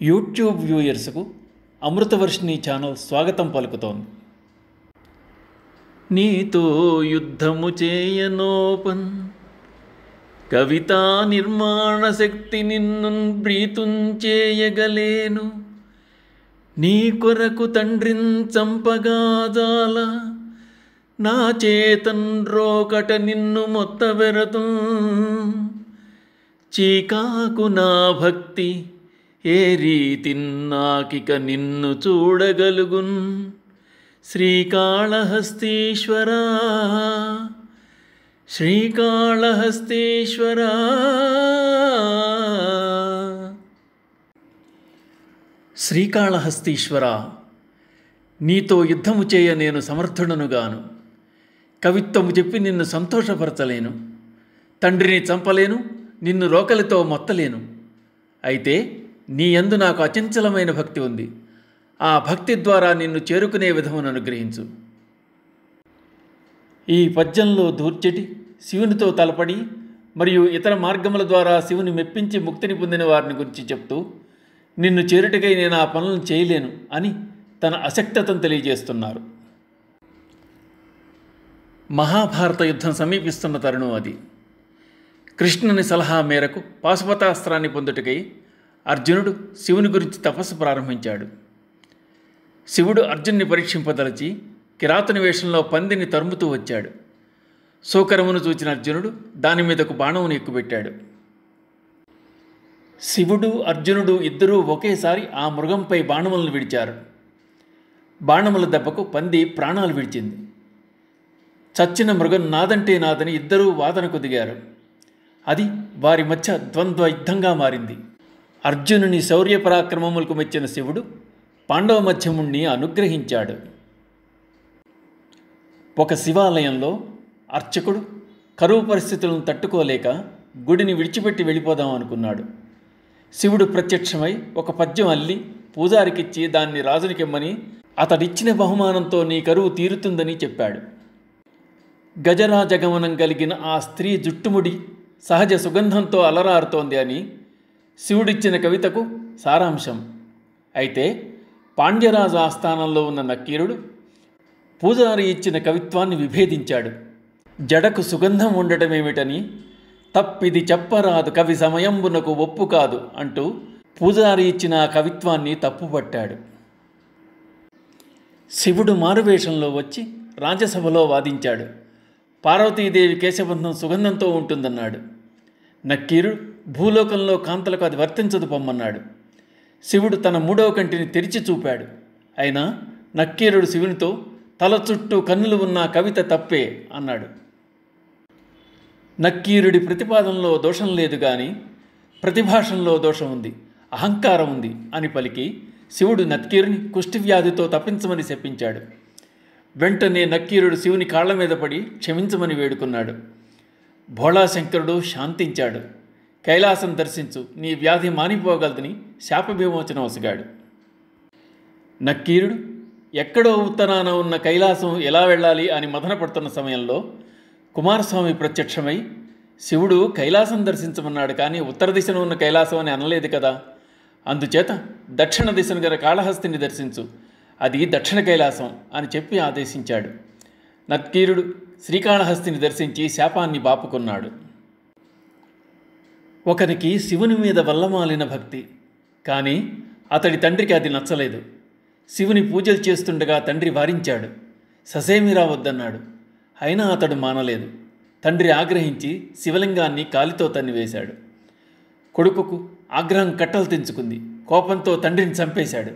YouTube వ్యూయర్స్కు Amritavarshini channel స్వాగతం పలుకుతోంది. నీతో యుద్ధము చేయనోపన్ కవితా నిర్మాణ శక్తి నిన్ను ప్రీతుంచేయగలేను. నీ కొరకు తండ్రిన్ చంపగాజాల నా చేతన్ రోకట నిన్ను మొత్తవెరతు. చీకాకు నా భక్తి ఏ రీతిన్ నాకిక నిన్ను చూడగలుగున్. శ్రీకాళహస్తీశ్వరా శ్రీకాళహస్తీశ్వరా. శ్రీకాళహస్తీశ్వరా, నీతో యుద్ధము చేయ నేను సమర్థుడనుగాను. కవిత్వము చెప్పి నిన్ను సంతోషపరచలేను. తండ్రిని చంపలేను, నిన్ను రోకలితో మొత్తలేను. అయితే నీ యందు నాకు అచంచలమైన భక్తి ఉంది. ఆ భక్తి ద్వారా నిన్ను చేరుకునే విధమును అనుగ్రహించు. ఈ పద్యంలో దూర్చటి శివునితో తలపడి మరియు ఇతర మార్గముల ద్వారా శివుని మెప్పించి ముక్తిని పొందిన వారిని గురించి చెప్తూ, నిన్ను చేరుటకై నేను ఆ పనులను చేయలేను అని తన అశక్తతను తెలియజేస్తున్నారు. మహాభారత యుద్ధం సమీపిస్తున్న తరుణం అది. కృష్ణుని సలహా మేరకు పాశుపతాస్త్రాన్ని పొందుటకై అర్జునుడు శివుని గురించి తపస్సు ప్రారంభించాడు. శివుడు అర్జున్ని పరీక్షింపదలచి కిరాతుని వేషంలో పందిని తరుముతూ వచ్చాడు. శూకరమును చూచిన అర్జునుడు దాని మీదకు బాణమును ఎక్కుపెట్టాడు. శివుడు అర్జునుడు ఇద్దరూ ఒకేసారి ఆ మృగంపై బాణములను విడిచారు. బాణముల దెబ్బకు పంది ప్రాణాలు విడిచింది. చచ్చిన మృగం నాదంటే నాదని ఇద్దరూ వాదనకు దిగారు. అది వారి మధ్య ద్వంద్వ యుద్ధంగా మారింది. అర్జునుని శౌర్య పరాక్రమములకు మెచ్చిన శివుడు పాండవ మధ్యముణ్ణి అనుగ్రహించాడు. ఒక శివాలయంలో అర్చకుడు కరువు పరిస్థితులను తట్టుకోలేక గుడిని విడిచిపెట్టి వెళ్ళిపోదాం అనుకున్నాడు. శివుడు ప్రత్యక్షమై ఒక పద్యం అల్లి పూజారికిచ్చి దాన్ని రాజునికిమ్మని, అతడిచ్చిన బహుమానంతో నీ కరువు తీరుతుందని చెప్పాడు. గజరాజగమనం కలిగిన ఆ స్త్రీ జుట్టుముడి సహజ సుగంధంతో అలరారుతోంది అని శివుడిచ్చిన కవితకు సారాంశం. అయితే పాండ్యరాజు ఆస్థానంలో ఉన్న నక్కీరుడు పూజారి ఇచ్చిన కవిత్వాన్ని విభేదించాడు. జడకు సుగంధం ఉండటమేమిటని, తప్పిది చెప్పరాదు కవి సమయంబునకు ఒప్పు కాదు అంటూ పూజారి ఇచ్చిన ఆ కవిత్వాన్ని తప్పుపట్టాడు. శివుడు మారువేషంలో వచ్చి రాజ్యసభలో వాదించాడు. పార్వతీదేవి కేశబంధం సుగంధంతో ఉంటుందన్నాడు. నక్కీరుడు భూలోకంలో కాంతలకు అది వర్తించదు పొమ్మన్నాడు. శివుడు తన మూడవ కంటిని తెరిచి చూపాడు. అయినా నక్కీరుడు శివునితో తల చుట్టూ కన్నులు ఉన్న కవిత తప్పే అన్నాడు. నక్కీరుడి ప్రతిపాదనలో దోషం లేదు గాని ప్రతిభాషంలో దోషం ఉంది, అహంకారం ఉంది అని పలికి శివుడు నక్కీరుని కుష్ఠవ్యాధితో తప్పించమని శపించాడు. వెంటనే నక్కీరుడు శివుని కాళ్ల మీద పడి క్షమించమని వేడుకున్నాడు. భోళాశంకరుడు శాంతించాడు. కైలాసం దర్శించు, నీ వ్యాధి మానిపోగలదని శాప విమోచనం ఒసగాడు. నక్కీరుడు ఎక్కడో ఉత్తరాన ఉన్న కైలాసం ఎలా వెళ్ళాలి అని మదనపడుతున్న సమయంలో కుమారస్వామి ప్రత్యక్షమై, శివుడు కైలాసం దర్శించమన్నాడు కానీ ఉత్తర దిశన ఉన్న కైలాసం అని అనలేదు కదా, అందుచేత దక్షిణ దిశను గల కాళహస్తిని దర్శించు, అది దక్షిణ కైలాసం అని చెప్పి ఆదేశించాడు. నక్కీరుడు శ్రీకాళహస్తిని దర్శించి శాపాన్ని బాపుకున్నాడు. ఒకరికి శివుని మీద వల్లమాలిన భక్తి, కానీ అతడి తండ్రికి అది నచ్చలేదు. శివుని పూజలు చేస్తుండగా తండ్రి వారించాడు, ససేమిరా వద్దన్నాడు. అయినా అతడు మానలేదు. తండ్రి ఆగ్రహించి శివలింగాన్ని కాలితో తన్నివేశాడు. కొడుకుకు ఆగ్రహం కట్టలు తెంచుకుంది. కోపంతో తండ్రిని చంపేశాడు.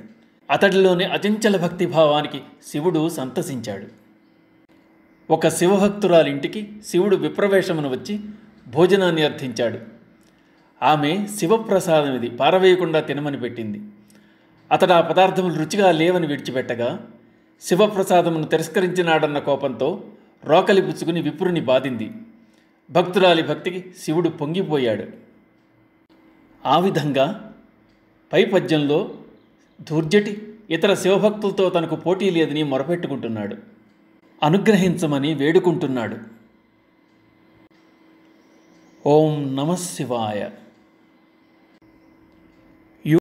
అతడిలోని అచంచల భక్తిభావానికి శివుడు సంతసించాడు. ఒక శివభక్తురాలింటికి శివుడు విప్రవేశమును వచ్చి భోజనాన్ని అర్థించాడు. ఆమె శివప్రసాదం ఇది, పారవేయకుండా తినమని పెట్టింది. అతడు ఆ పదార్థములు రుచిగా లేవని విడిచిపెట్టగా శివప్రసాదమును తిరస్కరించినాడన్న కోపంతో రోకలి పుచ్చుకుని విప్రుని బాధింది. భక్తురాలి భక్తికి శివుడు పొంగిపోయాడు. ఆ విధంగా పై పద్యంలో దుర్జటి ఇతర శివభక్తులతో తనకు పోటీ లేదని మొరపెట్టుకుంటున్నాడు, అనుగ్రహించమని వేడుకుంటున్నాడు. ఓం నమః శివాయ.